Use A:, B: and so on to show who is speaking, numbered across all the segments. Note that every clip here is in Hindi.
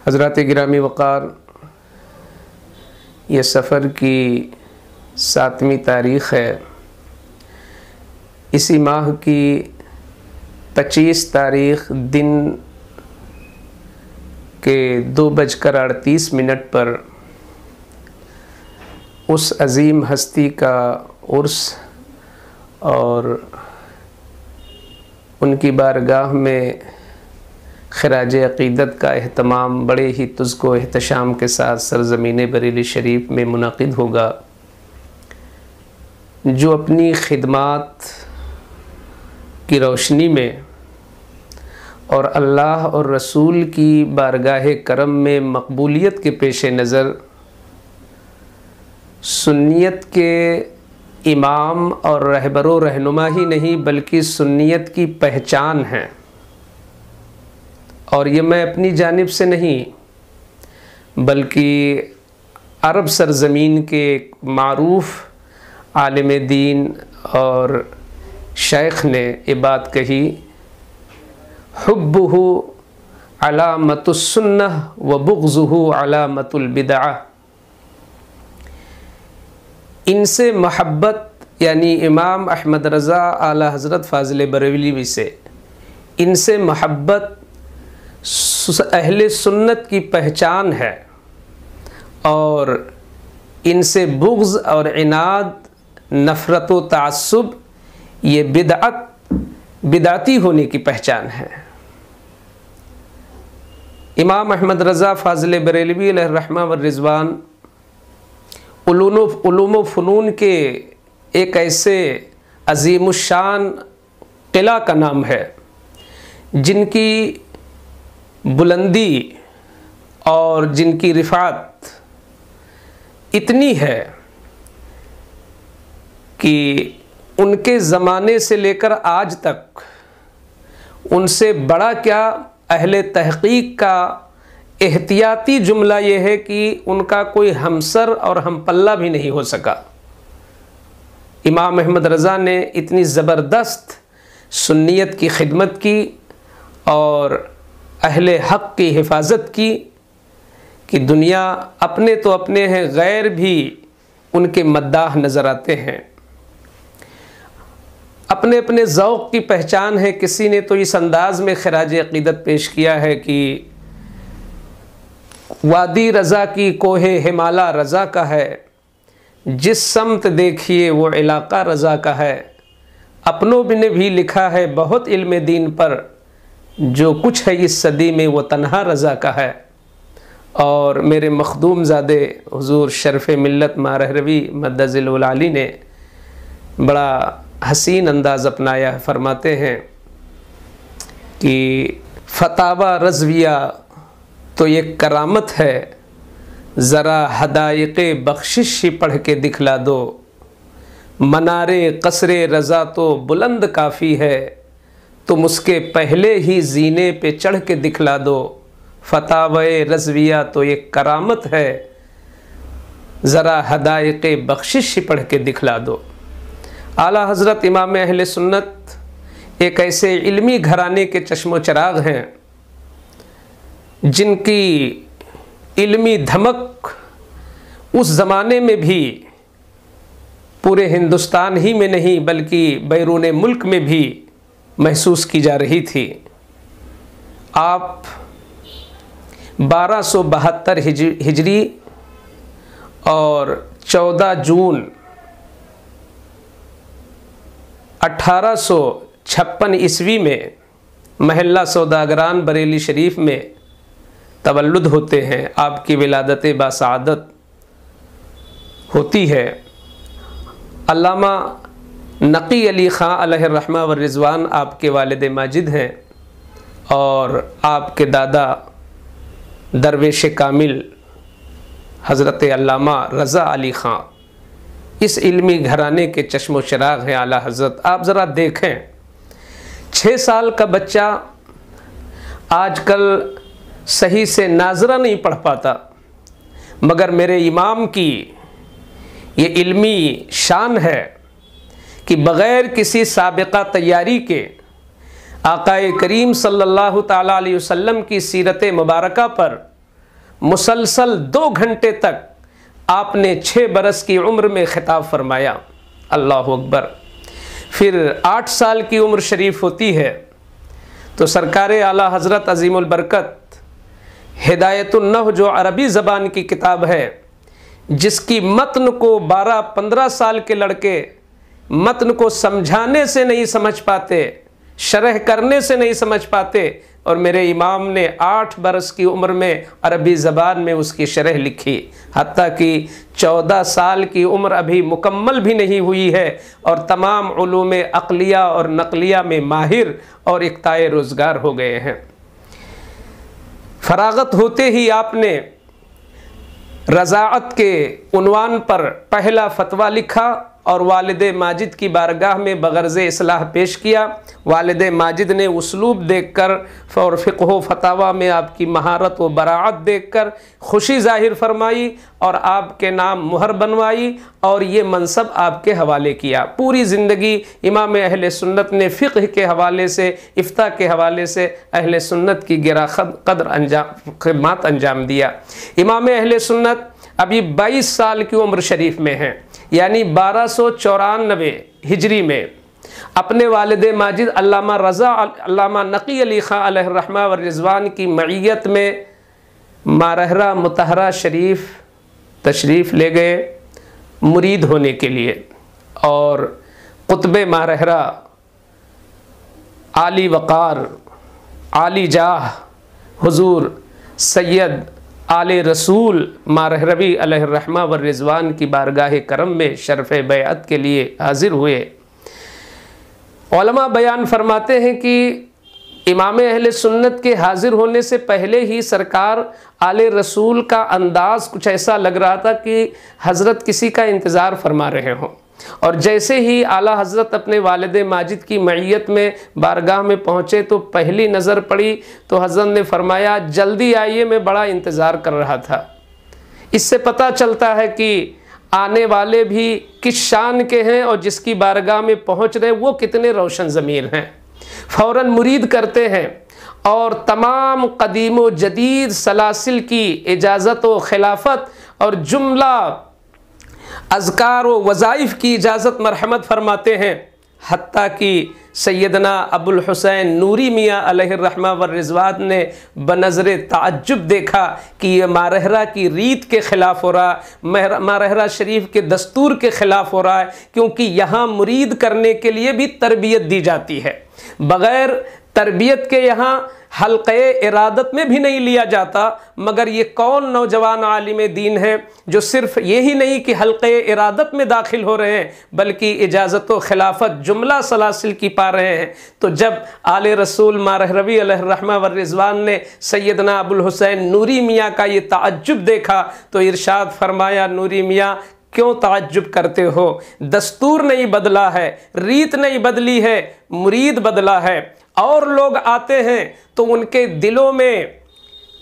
A: हज़रात गिरामी वक़ार, ये सफ़र की 7वीं तारीख़ है। इसी माह की 25 तारीख़ दिन के 2:38 पर उस अज़ीम हस्ती का उर्स और उनकी बारगाह में खिराज अक़ीदत का एहतमाम बड़े ही तुज़्को एहतशाम के साथ सरज़मीन बरेली शरीफ में मुनक़िद होगा। जो अपनी खिदमात की रोशनी में और अल्लाह और रसूल की बारगाह करम में मकबूलियत के पेश नज़र सुन्नियत के इमाम और रहबरो रहनुमा ही नहीं बल्कि सुन्नियत की पहचान है। और ये मैं अपनी जानिब से नहीं बल्कि अरब सरज़मीन के मारूफ़ आलिम दीन और शेख ने ये बात कही, हुब्बुहु अलामतुस सुन्नह व बुग़्ज़ुहु अलामतुल बिदअह। इनसे मोहब्बत यानी इमाम अहमद रज़ा आला हज़रत फ़ाज़िल बरेलवी से, इनसे मोहब्बत अहले सुन्नत की पहचान है और इनसे बुग़्ज़ और इनाद, नफ़रत व तअस्सुब ये बिदअती होने की पहचान है। इमाम अहमद रज़ा फ़ाज़िल बरेलवी अलैहि रहमा व रिज़वान उलूम व फ़नून के एक ऐसे अज़ीमुश्शान क़िला का नाम है जिनकी बुलंदी और जिनकी रिफ़ात इतनी है कि उनके ज़माने से लेकर आज तक उनसे बड़ा क्या अहले तहक़ीक़ का एहतियाती जुमला ये है कि उनका कोई हमसर और हम पल्ला भी नहीं हो सका। इमाम अहमद रज़ा ने इतनी ज़बरदस्त सुन्नियत की खिदमत की और अहले हक़ की हिफाजत की कि दुनिया अपने तो अपने हैं, गैर भी उनके मद्दाह नज़र आते हैं। अपने अपने ज़ौक़ की पहचान है। किसी ने तो इस अंदाज़ में खिराज अक़ीदत पेश किया है कि वादी रज़ा की कोहे हिमाला रज़ा का है, जिस समत देखिए वो इलाक़ा रज़ा का है। अपनों ने भी लिखा है बहुत इल्म दीन पर, जो कुछ है इस सदी में वो तन्हा रज़ा का है। और मेरे मखदूम ज़ादे हुज़ूर शरफ़ मिल्लत मारहरवी मद्दज़िल आली ने बड़ा हसीन अंदाज़ अपनाया, फरमाते हैं कि फ़तावा रज़विया तो ये करामत है, ज़रा हदायक़े बख्शिश ही पढ़ के दिखला दो। मनारे क़स्रे रज़ा तो बुलंद काफ़ी है, तुम उसके पहले ही ज़ीने पे चढ़ के दिखला दो। फ़तावे रज़विया तो ये करामत है, ज़रा हदायक़े बख्शिश ही पढ़ के दिखला दो। आला हज़रत इमाम अहले सुन्नत एक ऐसे इल्मी घराने के चश्मो चराग हैं जिनकी इल्मी धमक उस ज़माने में भी पूरे हिंदुस्तान ही में नहीं बल्कि बैरून मुल्क में भी महसूस की जा रही थी। आप 1272 हिजरी और 14 जून 1856 ईस्वी में महल्ला सौदागरान बरेली शरीफ में तवल्लुद होते हैं। आपकी विलादत बासआदत होती है। अल्लामा नक़ी अली ख़ां अलैहि रहमा व रिज़वान आपके वालिद माजिद हैं और आपके दादा दरवेश कामिल हज़रत अल्लामा रज़ा अली ख़ां इस इल्मी घराने के चश्मो चराग हैं। आला हज़रत आप ज़रा देखें, 6 साल का बच्चा आजकल सही से नाज़रा नहीं पढ़ पाता, मगर मेरे इमाम की ये इल्मी शान है कि बग़ैर किसी साबिक़ा तैयारी के आक़ाए करीम सल्लल्लाहु ताला अलैहि वसल्लम की सीरत मुबारका पर मुसलसल 2 घंटे तक आपने 6 बरस की उम्र में खिताब फरमाया। अल्लाह अकबर। फिर 8 साल की उम्र शरीफ होती है तो सरकार आला हज़रत अज़ीमुल बरकत हिदायतुन नह जो अरबी ज़बान की किताब है, जिसकी मतन को 12-15 साल के लड़के मतन को समझाने से नहीं समझ पाते, शरह करने से नहीं समझ पाते, और मेरे इमाम ने 8 बरस की उम्र में अरबी ज़बान में उसकी शरह लिखी। हत्ता कि 14 साल की उम्र अभी मुकम्मल भी नहीं हुई है और तमाम उलूम अक़लिया और नक़लिया में माहिर और इक़्ताए रोज़गार हो गए हैं। फरागत होते ही आपने रज़ाअत के उन्वान पर पहला फतवा लिखा और वालिद माजिद की बारगाह में बगर्ज़ इस्लाह पेश किया। वालिद माजिद ने उसलूब देखकर और फ़िक़्ह फतावा में आपकी महारत व बराअत देखकर खुशी ज़ाहिर फरमाई और आपके नाम मुहर बनवाई और ये मनसब आपके हवाले किया। पूरी ज़िंदगी इमाम अहले सुन्नत ने फ़िक़्ह के हवाले से, इफ्ता के हवाले से अहले सुन्नत की गिरा कदर खिदमत अंजाम दिया। इमाम अहले सुन्नत अभी 22 साल की उम्र शरीफ में हैं, यानी 1294 हिजरी में अपने वालिद माजिद अल्लामा रज़ा अल्लामा नकी अली ख़ान अलैहिर्रहमा व रिज़वान की मईयत में मारहरा मुतहरा शरीफ तशरीफ़ ले गए मुरीद होने के लिए। और क़ुतब मारहरा आली वक़ार आली जाह हुज़ूर सैयद आले रसूल मारहरवी अलैहिर्रहमा व रिज़वान की बारगाह करम में शरफ़ बैअत के लिए हाज़िर हुए। उलमा बयान फरमाते हैं कि इमाम अहले सुन्नत के हाज़िर होने से पहले ही सरकार आले रसूल का अंदाज़ कुछ ऐसा लग रहा था कि हज़रत किसी का इंतज़ार फरमा रहे हों। और जैसे ही आला हज़रत अपने वालिद माजिद की मईयत में बारगाह में पहुँचे तो पहली नज़र पड़ी तो हज़रत ने फरमाया, जल्दी आइए, मैं बड़ा इंतज़ार कर रहा था। इससे पता चलता है कि आने वाले भी किस शान के हैं और जिसकी बारगाह में पहुँच रहे वो कितने रोशन ज़मीर हैं। फ़ौरन मुरीद करते हैं और तमाम कदीम व जदीद सलासिल की इजाज़त व खिलाफत और जुमला अज़कार व वज़ाइफ़ की इजाज़त मरहमत फरमाते हैं। हत्ता कि सैयदना अबुल हुसैन नूरी मियाँ अलैहिर्रहमा व रिज़वान ने बनज़र ताज्जुब देखा कि ये मारहरा की रीत के ख़िलाफ़ हो रहा है, मारहरा शरीफ के दस्तूर के ख़िलाफ़ हो रहा है, क्योंकि यहाँ मुरीद करने के लिए भी तरबियत दी जाती है। बग़ैर तरबियत के यहाँ हल्क़े इरादत में भी नहीं लिया जाता। मगर ये कौन नौजवान आलिम दीन है जो सिर्फ यही नहीं कि हल्क़े इरादत में दाखिल हो रहे हैं बल्कि इजाज़त व खिलाफत जुमला सलासिल की पा रहे हैं। तो जब आले रसूल मारहरवी अलैहिर्रहमा व रिज़वान ने सैयदना अबुल हुसैन नूरी मियाँ का ये ताज्जुब देखा तो इरशाद फरमाया, नूरी मियाँ क्यों ताज्जुब करते हो? दस्तूर नहीं बदला है, रीत नहीं बदली है, मुरीद बदला है। और लोग आते हैं तो उनके दिलों में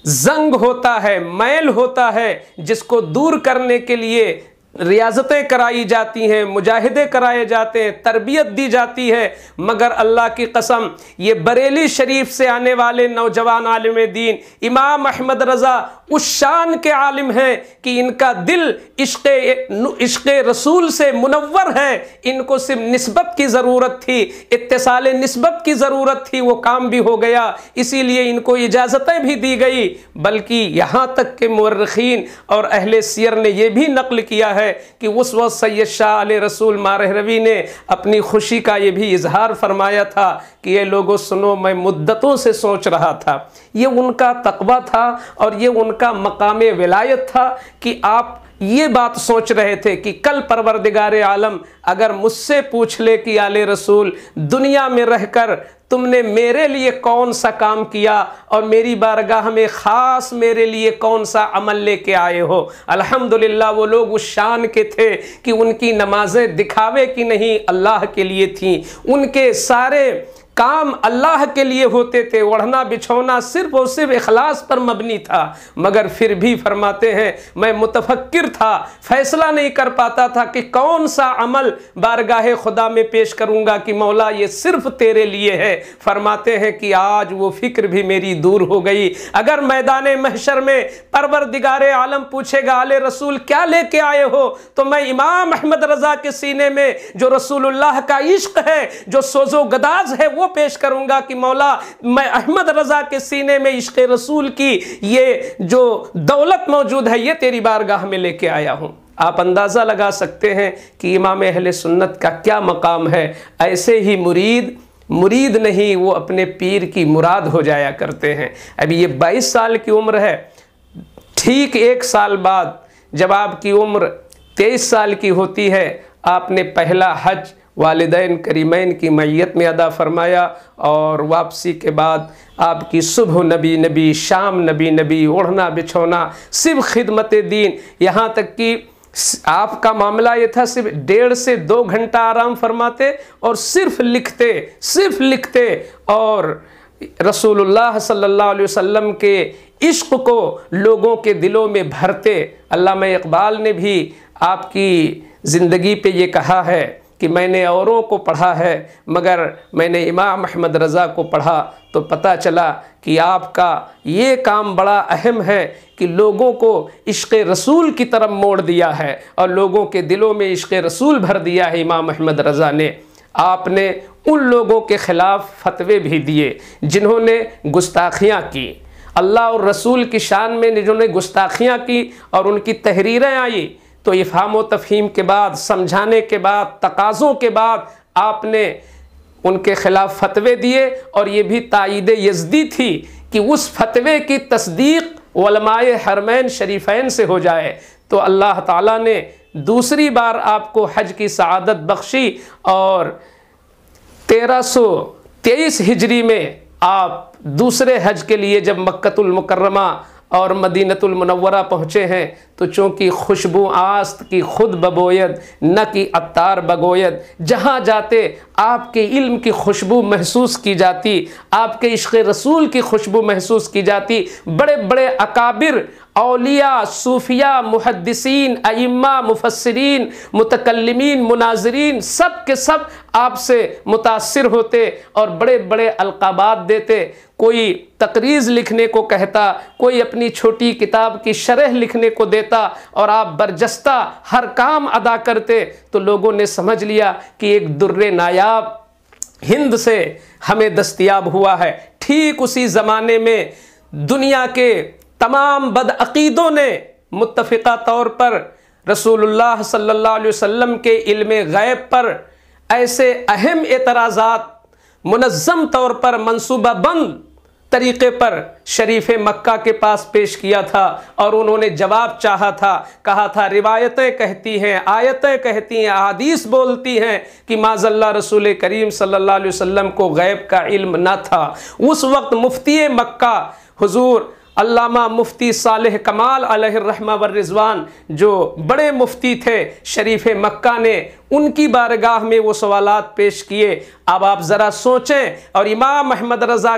A: जंग होता है, मैल होता है, जिसको दूर करने के लिए रियाज़तें कराई जाती हैं, मुजाहिदे कराए जाते हैं, तरबियत दी जाती है। मगर अल्लाह की कसम ये बरेली शरीफ से आने वाले नौजवान आलिम दीन इमाम अहमद रज़ा उस शान के आलिम हैं कि इनका दिल इश्क़ रसूल से मुनव्वर है। इनको सिर्फ निस्बत की ज़रूरत थी, इत्तिसाल निस्बत की ज़रूरत थी, वो काम भी हो गया, इसीलिए इनको इजाज़तें भी दी गई। बल्कि यहाँ तक के मुअर्रिख़ीन और अहले सियर ने यह भी नक़ल किया है कि उस वक्त सैयद शाह आले रसूल मारहरवी ने अपनी खुशी का ये भी इजहार फरमाया था कि ये लोगों सुनो, मैं मुद्दतों से सोच रहा था। ये उनका तक़वा था और ये उनका मकाम विलायत था कि आप ये बात सोच रहे थे कि कल परवरदिगार आलम अगर मुझसे पूछ ले कि आले रसूल दुनिया में रहकर तुमने मेरे लिए कौन सा काम किया और मेरी बारगाह में ख़ास मेरे लिए कौन सा अमल लेके आए हो। अल्हम्दुलिल्लाह वो लोग उस शान के थे कि उनकी नमाज़ें दिखावे की नहीं अल्लाह के लिए थीं, उनके सारे काम अल्लाह के लिए होते थे, ओढ़ना बिछौना सिर्फ और सिर्फ इखलास पर मबनी था, मगर फिर भी फरमाते हैं मैं मुतफक्किर था, फैसला नहीं कर पाता था कि कौन सा अमल बारगाह खुदा में पेश करूंगा कि मौला ये सिर्फ तेरे लिए है। फरमाते हैं कि आज वो फिक्र भी मेरी दूर हो गई। अगर मैदान महशर में परवरदिगारे आलम पूछेगा आले रसूल क्या लेके आए हो, तो मैं इमाम अहमद रजा के सीने में जो रसूलुल्लाह का इश्क है, जो सोजो गदाज है, वो पेश करूंगा कि मौला मैं अहमद रजा के सीने में इश्क रसूल की ये जो दौलत मौजूद है ये तेरी बारगाह में लेके आया हूं। आप अंदाज़ा लगा सकते हैं कि इमाम अहले सुन्नत का क्या मकाम है। ऐसे ही मुरीद नहीं, वो अपने पीर की मुराद हो जाया करते हैं। अभी ये 22 साल की उम्र है, ठीक 1 साल बाद जब आपकी उम्र 23 साल की होती है, आपने पहला हज वालिदैन करीमैन की मैयत में अदा फरमाया और वापसी के बाद आपकी सुबह नबी नबी, शाम नबी नबी, ओढ़ना बिछौना सिर्फ खिदमत दीन। यहाँ तक कि आपका मामला ये था सिर्फ 1.5 से 2 घंटा आराम फरमाते और सिर्फ लिखते और रसूलुल्लाह सल्लल्लाहु अलैहि वसल्लम के इश्क को लोगों के दिलों में भरते। अल्लामा इकबाल ने भी आपकी ज़िंदगी पे ये कहा है कि मैंने औरों को पढ़ा है मगर मैंने इमाम अहमद रज़ा को पढ़ा तो पता चला कि आपका ये काम बड़ा अहम है कि लोगों को इश्क़ रसूल की तरफ मोड़ दिया है और लोगों के दिलों में इश्क़ रसूल भर दिया है इमाम अहमद रज़ा ने। आपने उन लोगों के ख़िलाफ़ फतवे भी दिए जिन्होंने गुस्ताखियाँ की, अल्लाह और रसूल की शान में जिन्होंने गुस्ताखियाँ की और उनकी तहरीरें आई, तो इफ़हाम व तफ़हीम के बाद, समझाने के बाद, तकाज़ों के बाद आपने उनके ख़िलाफ़ फतवे दिए और ये भी तायीद यज़दी थी कि उस फतवे की तस्दीक उलमाए हरमैन शरीफैन से हो जाए। तो अल्लाह ताला ने दूसरी बार आपको हज की सआदत बख्शी और 1323 हिजरी में आप दूसरे हज के लिए जब मक्कतुल मुकर्रमा और मदीनतुल मुनव्वरा पहुँचे हैं तो चूँकि खुशबू आस्त की खुद बबोयद न कि अत्तार बगोयद, जहाँ जाते आपके इल्म की खुशबू महसूस की जाती, आपके इश्क़ रसूल की खुशबू महसूस की जाती। बड़े बड़े अकाबिर औलिया, सूफिया, मुहद्दिसीन, अइम्मा, मुफस्सिरीन, मुतकल्लिमीन, मुनाज़िरीन सब के सब आपसे मुतासिर होते और बड़े बड़े अलक़ाबात देते। कोई तकरीज़ लिखने को कहता, कोई अपनी छोटी किताब की शरह लिखने को देता और आप बरजस्ता हर काम अदा करते। तो लोगों ने समझ लिया कि एक दुर्रे नायाब हिंद से हमें दस्तयाब हुआ है। ठीक उसी ज़माने में दुनिया के तमाम बदअक़ीदों ने मुत्तफ़िक़ा तौर पर रसूलुल्लाह सल्लल्लाहु अलैहि वसल्लम के इल्मे गैब पर ऐसे अहम एतराज़ात मुनज़्ज़म तौर पर मंसूबा बंद तरीक़े पर शरीफ़ मक्का के पास पेश किया था और उन्होंने जवाब चाहा था। कहा था रिवायतें कहती हैं, आयतें कहती हैं, अहादीस बोलती हैं कि माज़ल्ला रसूल करीम सल्लल्लाहु अलैहि वसल्लम को गैब का इल्म न था। उस वक्त मुफ्ती मक्का हुज़ूर अल्लामा मुफ्ती सालेह कमाल अलैहिर्रहमा व रिज़वान जो बड़े मुफ्ती थे शरीफ़ मक्का ने उनकी बारगाह में वो सवालात पेश किए। अब आप ज़रा सोचें और इमाम अहमद रज़ा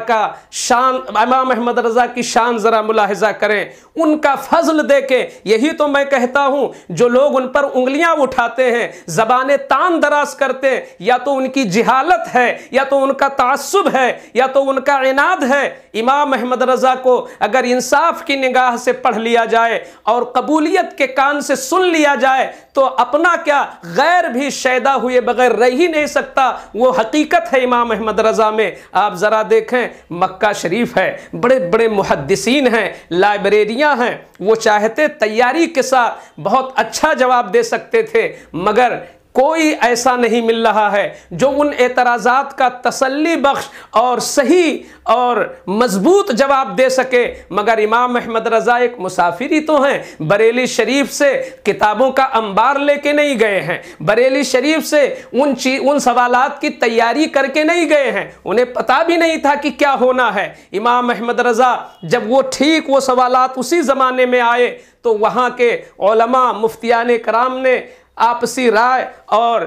A: की शान ज़रा मुलाहिज़ा करें, उनका फ़ज़ल देखें। यही तो मैं कहता हूँ जो लोग उन पर उंगलियाँ उठाते हैं, ज़बाने तान दराज करते हैं, या तो उनकी जिहालत है या तो उनका तासुब है या तो उनका इनाद है। इमाम अहमद रज़ा को अगर इंसाफ की निगाह से पढ़ लिया जाए और कबूलियत के कान से सुन लिया जाए तो अपना क्या गैर भी शैदा हुए बगैर रह ही नहीं सकता। वो हकीकत है इमाम अहमद रज़ा में। आप ज़रा देखें, मक्का शरीफ है, बड़े बड़े मुहद्दिसीन हैं, लाइब्रेरियाँ हैं, वो चाहते तैयारी के साथ बहुत अच्छा जवाब दे सकते थे मगर कोई ऐसा नहीं मिल रहा है जो उन एतराज़ात का तसल्ली बख्श और सही और मजबूत जवाब दे सके। मगर इमाम अहमद रज़ा एक मुसाफिर ही तो हैं, बरेली शरीफ से किताबों का अंबार लेके नहीं गए हैं, बरेली शरीफ से उन सवालात की तैयारी करके नहीं गए हैं, उन्हें पता भी नहीं था कि क्या होना है। इमाम अहमद रज़ा जब वो ठीक वो सवालात उसी ज़माने में आए तो वहाँ के उलमा मुफ्तियान कराम ने आपसी राय और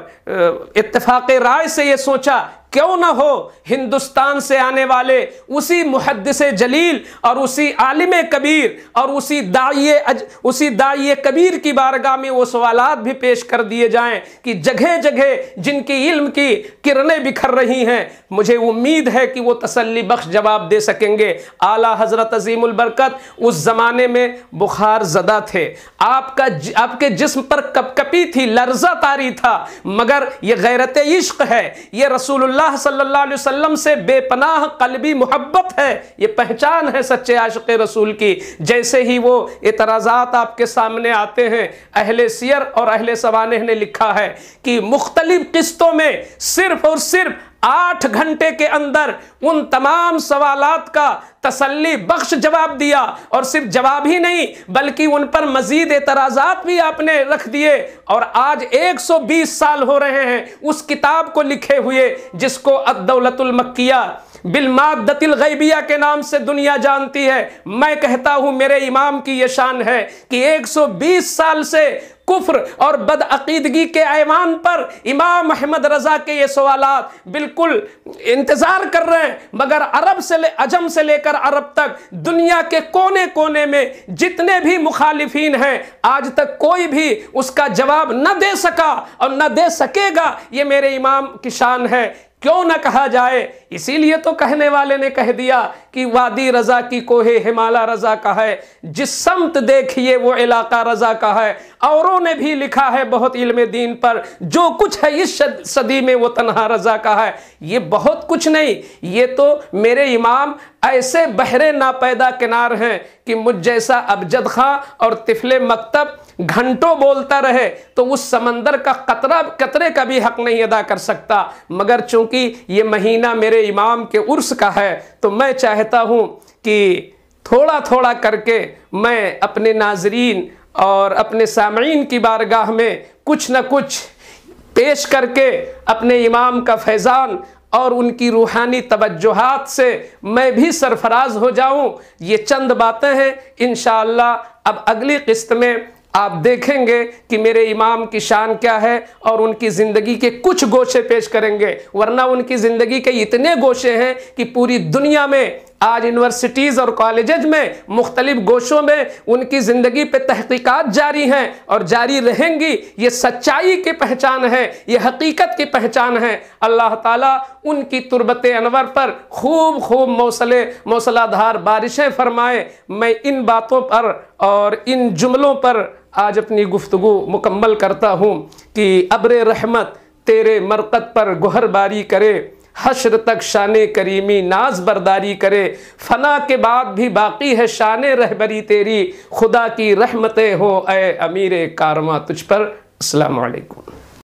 A: इत्तेफाक़ राय से ये सोचा क्यों ना हो हिंदुस्तान से आने वाले उसी मुहद्दिस जलील और उसी आलिम कबीर और उसी दाइये कबीर की बारगाह में वो सवालात भी पेश कर दिए जाएं कि जगह जगह जिनकी इल्म की किरणें बिखर रही हैं, मुझे उम्मीद है कि वो तसल्ली बख्श जवाब दे सकेंगे। आला हजरत अजीमुल बरकत उस जमाने में बुखार ज़दा थे, आपके जिस्म पर कपकपी थी, लर्जा तारी था, मगर ये गैरत इश्क है, ये रसूलुल्लाह सल्लल्लाहु अलैहि वसल्लम से बेपनाह कल्बी मोहब्बत है, ये पहचान है सच्चे आशिक़ रसूल की। जैसे ही वो इतराज़ात आपके सामने आते हैं, अहले सियर और अहले सवानेह ने लिखा है कि मुख्तलिफ किस्तों में सिर्फ और सिर्फ 8 घंटे के अंदर उन तमाम सवालात का तसल्ली बख्श जवाब दिया, और सिर्फ जवाब ही नहीं बल्कि उन पर मजीद एतराज़ात भी आपने रख दिए। और आज 120 साल हो रहे हैं उस किताब को लिखे हुए जिसको अद-दौलतुल मक्किया बिलमाद्दतिल गैबिया के नाम से दुनिया जानती है। मैं कहता हूं मेरे इमाम की यह शान है कि 120 साल से कुफ्र और बदअकीदगी के ऐवान पर इमाम अहमद रजा के ये सवालात बिल्कुल इंतजार कर रहे हैं, मगर अजम से लेकर अरब तक दुनिया के कोने कोने में जितने भी मुखालिफीन हैं आज तक कोई भी उसका जवाब न दे सका और न दे सकेगा। ये मेरे इमाम की शान है, क्यों ना कहा जाए। इसीलिए तो कहने वाले ने कह दिया कि वादी रजा की कोहे हिमाला रजा का है, जिस समत देखिए वो इलाका रजा का है। औरों ने भी लिखा है बहुत इल्म दीन पर, जो कुछ है इस सदी में वो तन्हा रजा का है। ये बहुत कुछ नहीं, ये तो मेरे इमाम ऐसे बहरे नापैदा किनार हैं कि मुझ जैसा अबजद खां और तिफले मकतब घंटों बोलता रहे तो उस समंदर का कतरे का भी हक नहीं अदा कर सकता। मगर चूंकि ये महीना मेरे इमाम के उर्स का है तो मैं चाहता हूँ कि थोड़ा थोड़ा करके मैं अपने नाजरीन और अपने सामईन की बारगाह में कुछ न कुछ पेश करके अपने इमाम का फैज़ान और उनकी रूहानी तवज्जुहात से मैं भी सरफराज हो जाऊं। ये चंद बातें हैं, इंशाअल्लाह अब अगली किस्त में आप देखेंगे कि मेरे इमाम की शान क्या है और उनकी ज़िंदगी के कुछ गोशे पेश करेंगे, वरना उनकी ज़िंदगी के इतने गोशे हैं कि पूरी दुनिया में आज यूनिवर्सिटीज़ और कॉलेजेज में मुख्तलिफ गोशों में उनकी ज़िंदगी पे तहकीकात जारी हैं और जारी रहेंगी। ये सच्चाई की पहचान है, ये हकीकत की पहचान है। अल्लाह ताला उनकी तुरबत अनवर पर खूब खूब मौसलाधार बारिशें फरमाए। मैं इन बातों पर और इन जुमलों पर आज अपनी गुफ्तगू मुकम्मल करता हूँ कि अब्रे रहमत तेरे मरकत पर गुहर बारी करे, हश्र तक शाने करीमी नाज बरदारी करे, फना के बाद भी बाकी है शाने रहबरी तेरी, खुदा की रहमतें हो ए अमीर कारवां तुझ पर। अस्सलामु अलैकुम।